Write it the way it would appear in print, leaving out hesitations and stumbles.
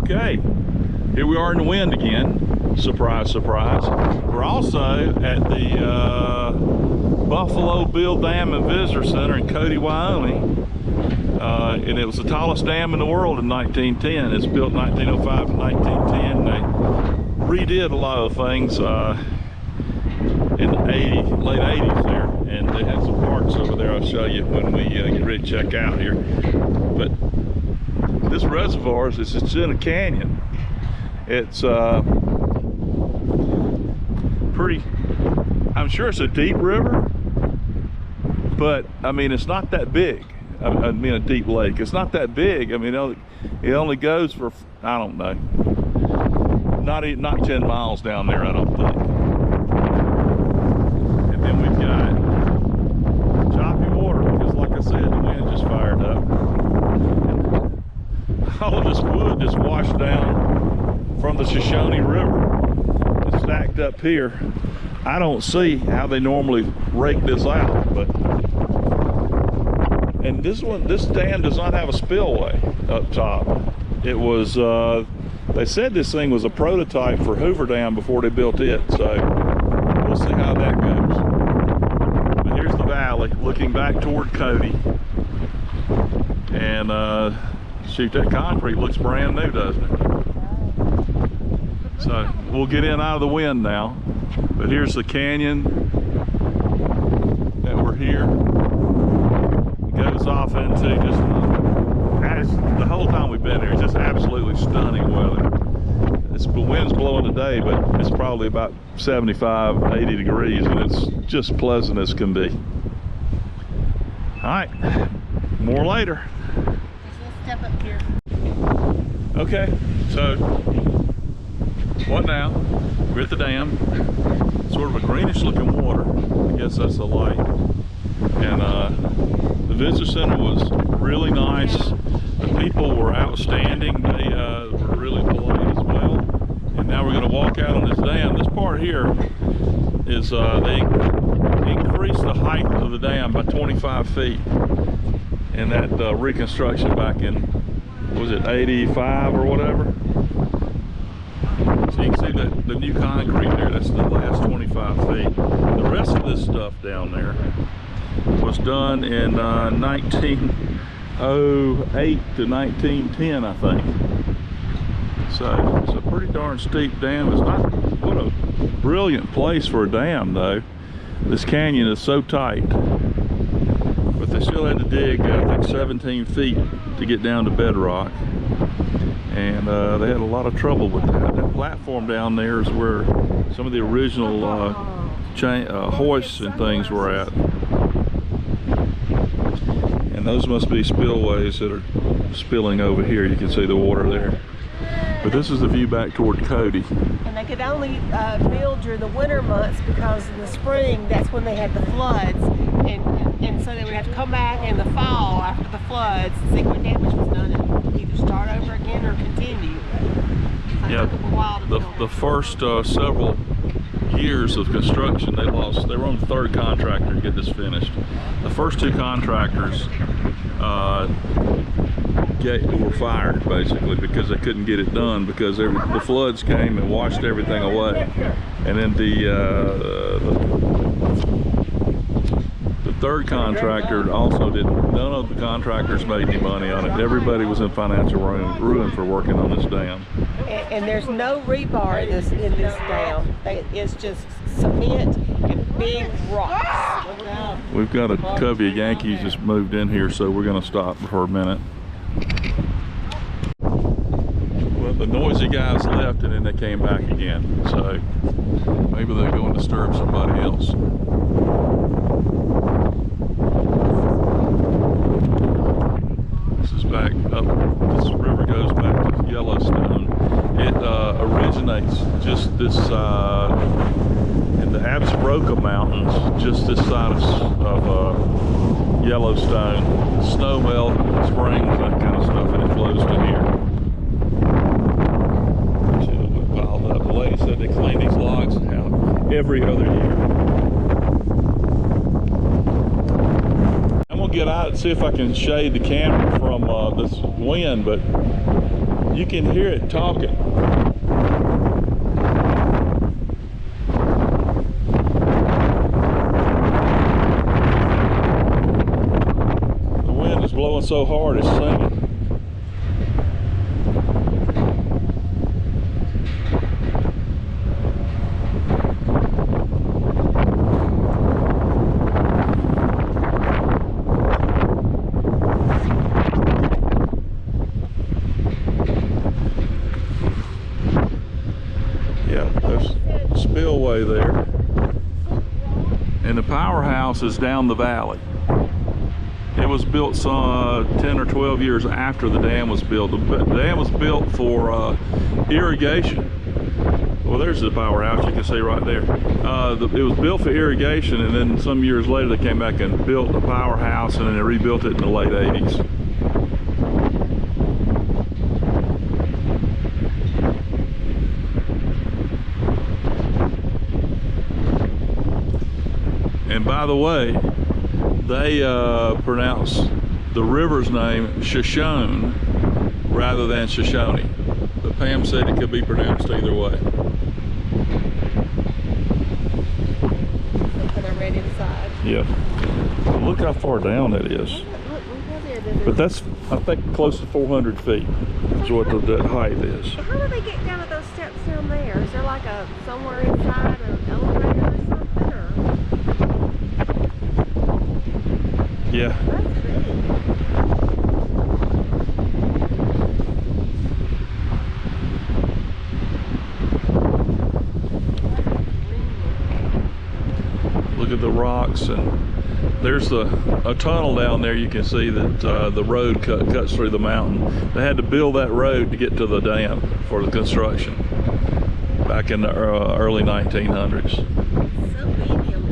Okay, here we are in the wind again. Surprise, surprise. We're also at the Buffalo Bill Dam and Visitor Center in Cody, Wyoming. And it was the tallest dam in the world in 1910. It's built in 1905 and 1910. They redid a lot of things in the late 80s there. And they had some parks over there I'll show you when we get ready to check out here. But this reservoir is it's in a canyon. It's pretty, I'm sure it's a deep river, but I mean it's not that big. I mean a deep lake. It's not that big. I mean it only goes for, I don't know, not 10 miles down there, I don't think. And then we've got choppy water because, like I said, the wind just fired up. And all of this wood just washed down from the Shoshone River. It's stacked up here. I don't see how they normally rake this out, but and this dam does not have a spillway up top. It was they said this thing was a prototype for Hoover Dam before they built it, so we'll see how that goes. But here's the valley looking back toward Cody, and shoot, that concrete looks brand new, doesn't it? So we'll get in out of the wind now. But here's the canyon that we're here. It goes off into just, the whole time we've been here, just absolutely stunning weather. The wind's blowing today, but it's probably about 75, 80 degrees, and it's just pleasant as can be. All right, more later. Let's step up here. Okay, so what now? We're at the dam. Sort of a greenish looking water. I guess that's the light. And the visitor center was really nice. The people were outstanding. They were really polite as well. And now we're going to walk out on this dam. This part here is they increased the height of the dam by 25 feet in that reconstruction back in, what was it, 85 or whatever. So you can see that the new concrete there, that's the last 25 feet. The rest of this stuff down there was done in 1908 to 1910, I think. So it's a pretty darn steep dam. It's not, what a brilliant place for a dam though. This canyon is so tight. But they still had to dig, I think, 17 feet to get down to bedrock. And they had a lot of trouble with that. That platform down there is where some of the original hoists and things were at. And those must be spillways that are spilling over here. You can see the water there. But this is the view back toward Cody. And they could only build during the winter months because in the spring, that's when they had the floods. And so they would have to come back in the fall after the floods and see what damage was done and either start over again or continue. So yeah, it took them a while to build. the first several years of construction, they were on the third contractor to get this finished. The first two contractors were fired basically because they couldn't get it done because the floods came and washed everything away. And then the third contractor also none of the contractors made any money on it. Everybody was in financial ruin for working on this dam. And there's no rebar in this dam. It's just cement and big rocks. We've got a covey of Yankees just moved in here, so we're going to stop for a minute. Well, the noisy guys left and then they came back again, so maybe they'll go and disturb somebody else. This is back up, this river goes back to Yellowstone. It originates just this in the Absaroka Mountains, just this side of Yellowstone. Snow melt, springs, that kind of stuff, and it flows to here. See, piled up. The lady said they clean these logs out every other year. I'm gonna get out and see if I can shade the camera from this wind, but You can hear it talking. The wind is blowing so hard it's singing. Yeah, there's a spillway there. And the powerhouse is down the valley. It was built some 10 or 12 years after the dam was built. The dam was built for irrigation. Well, there's the powerhouse, you can see right there. It was built for irrigation, and then some years later they came back and built the powerhouse, and then they rebuilt it in the late 80s. And by the way, they pronounce the river's name Shoshone rather than Shoshone. But Pam said it could be pronounced either way. So they're ready to side. Yeah. But look how far down that is. Look, we have there. But that's, I think, close to 400 feet is what the height is. How do they get down at those steps down there? Is there like a somewhere inside an elevator or something? Or? Yeah. That's big. Look at the rocks, and there's a tunnel down there. You can see that the road cuts through the mountain. They had to build that road to get to the dam for the construction back in the early 1900s. So medium